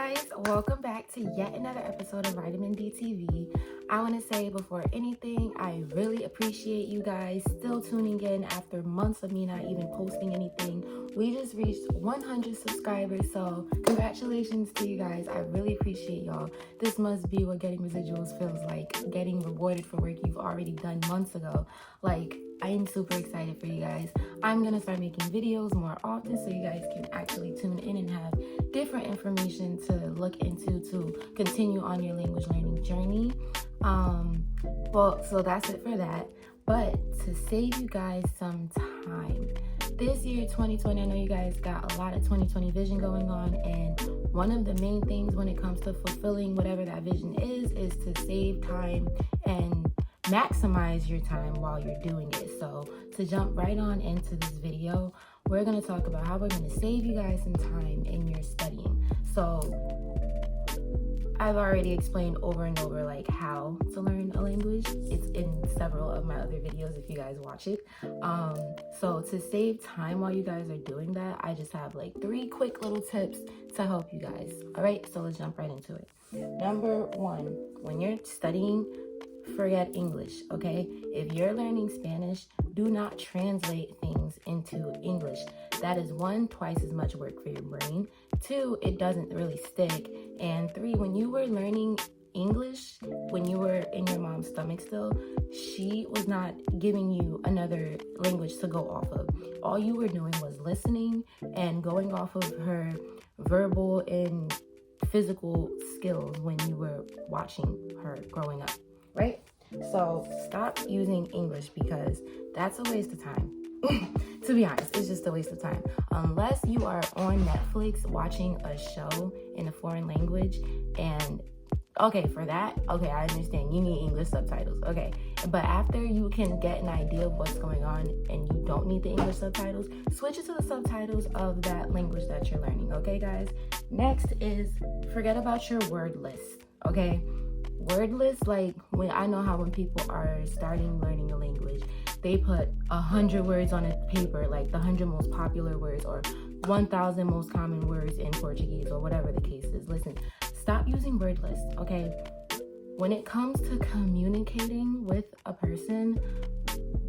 guys, welcome back to yet another episode of Vitamin D TV. I want to say before anything, I really appreciate you guys still tuning in after months of me not even posting anything. We just reached 100 subscribers, so congratulations to you guys. I really appreciate y'all. This must be what getting residuals feels like, getting rewarded for work you've already done months ago. I am super excited for you guys. I'm gonna start making videos more often so you guys can actually tune in and have different information to look into to continue on your language learning journey. So that's it for that. But to save you guys some time, this year 2020, I know you guys got a lot of 2020 vision going on, and one of the main things when it comes to fulfilling whatever that vision is to save time and maximize your time while you're doing it. So to jump right on into this video, we're going to talk about how we're going to save you guys some time in your studying. So I've already explained over and over how to learn a language. It's in several of my other videos if you guys watch it. So to save time while you guys are doing that, I just have 3 quick little tips to help you guys. All right, so let's jump right into it. Number 1, when you're studying, forget English, okay? If you're learning Spanish, do not translate things into English. That is 1, twice as much work for your brain. 2, it doesn't really stick. And 3, when you were learning English, when you were in your mom's stomach still, she was not giving you another language to go off of. All you were doing was listening and going off of her verbal and physical skills when you were watching her growing up. Right? So stop using English because that's a waste of time. To be honest, it's just a waste of time. Unless you are on Netflix watching a show in a foreign language and for that, I understand you need English subtitles, okay? But after you can get an idea of what's going on and you don't need the English subtitles, switch it to the subtitles of that language that you're learning, okay, guys? Next is forget about your word list, okay? Word list, when people are starting learning a language, they put 100 words on a paper, the 100 most popular words or 1,000 most common words in Portuguese or whatever the case is. Listen, stop using word lists, okay? When it comes to communicating with a person,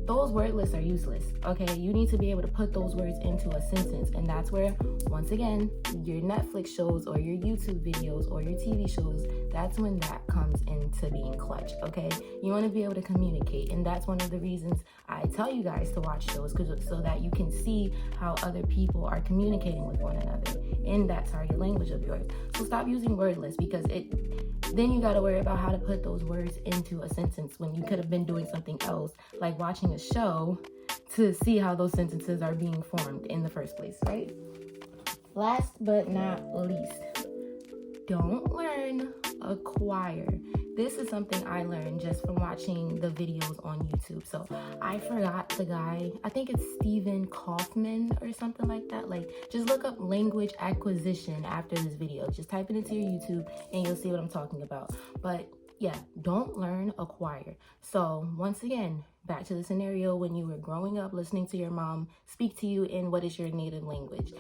those word lists are useless, okay? You need to be able to put those words into a sentence, and that's where, once again, your Netflix shows or your YouTube videos or your TV shows, that's when that comes into being clutch, okay? You want to be able to communicate, and that's one of the reasons I tell you guys to watch shows, so that you can see how other people are communicating with one another in that target language of yours. So stop using word lists because then you got to worry about how to put those words into a sentence when you could have been doing something else, like watching a show to see how those sentences are being formed in the first place, right? Last but not least, don't learn, acquire. This is something I learned just from watching the videos on YouTube. So I forgot the guy, I think it's Stephen Kaufman or something like that. Just look up language acquisition after this video. Just type it into your YouTube and you'll see what I'm talking about. But yeah, don't learn, acquire. So once again, back to the scenario when you were growing up listening to your mom speak to you in what is your native language.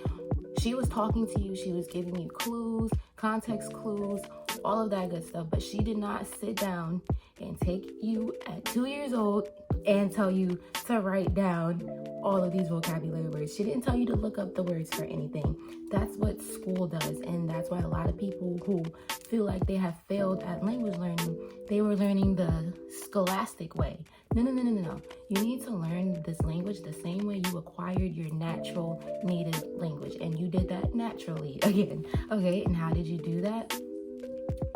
She was talking to you, she was giving you clues, context clues, all of that good stuff, but she did not sit down and take you at 2 years old and tell you to write down all of these vocabulary words. She didn't tell you to look up the words for anything. That's what school does, and that's why a lot of people who feel like they have failed at language learning, they were learning the scholastic way. No. You need to learn this language the same way you acquired your natural native language, and you did that naturally again. Okay, and how did you do that?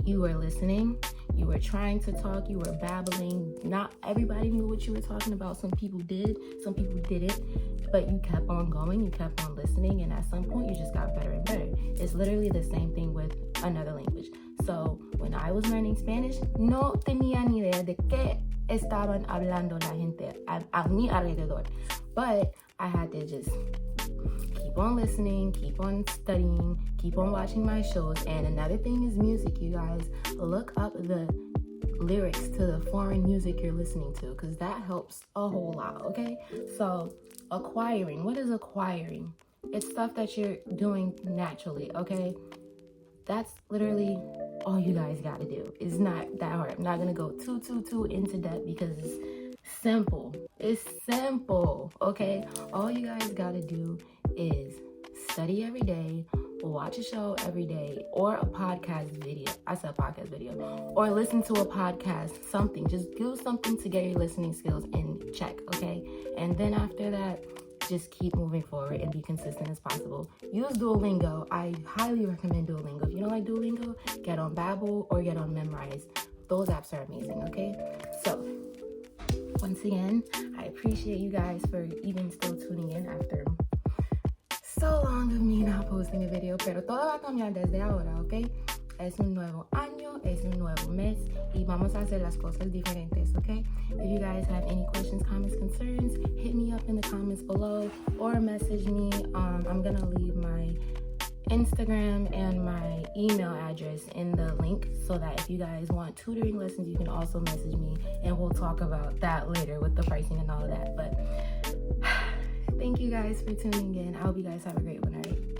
You were listening, you were trying to talk, you were babbling. Not everybody knew what you were talking about. Some people did, some people didn't, but you kept on going, you kept on listening, and at some point you just got better and better. It's literally the same thing with another language. So when I was learning Spanish, no tenía ni idea de qué estaban hablando la gente a mi alrededor, but I had to just keep on listening, keep on studying, keep on watching my shows. And another thing is music, you guys. Look up the lyrics to the foreign music you're listening to because that helps a whole lot, okay? So acquiring, what is acquiring? It's stuff that you're doing naturally, okay? That's literally all you guys got to do. It's not that hard. I'm not going to go too into depth because it's simple. It's simple, okay? All you guys got to do is study every day, watch a show every day, or a podcast video. I said podcast video. Or listen to a podcast, something. Just do something to get your listening skills in check, okay? And then after that, just keep moving forward and be consistent as possible. Use Duolingo. I highly recommend Duolingo. If you don't like Duolingo, get on Babbel or get on Memrise. Those apps are amazing, okay? So, once again, I appreciate you guys for even still tuning in after so long of me not posting a video, pero todo va a cambiar desde ahora, ¿ok? Es un nuevo año, es un nuevo mes, y vamos a hacer las cosas diferentes, ¿ok? If you guys have any questions, comments, concerns, hit me up in the comments below or message me. I'm gonna leave my Instagram and my email address in the link so that if you guys want tutoring lessons, you can also message me and we'll talk about that later with the pricing and all of that. But thank you guys for tuning in. I hope you guys have a great one, all right?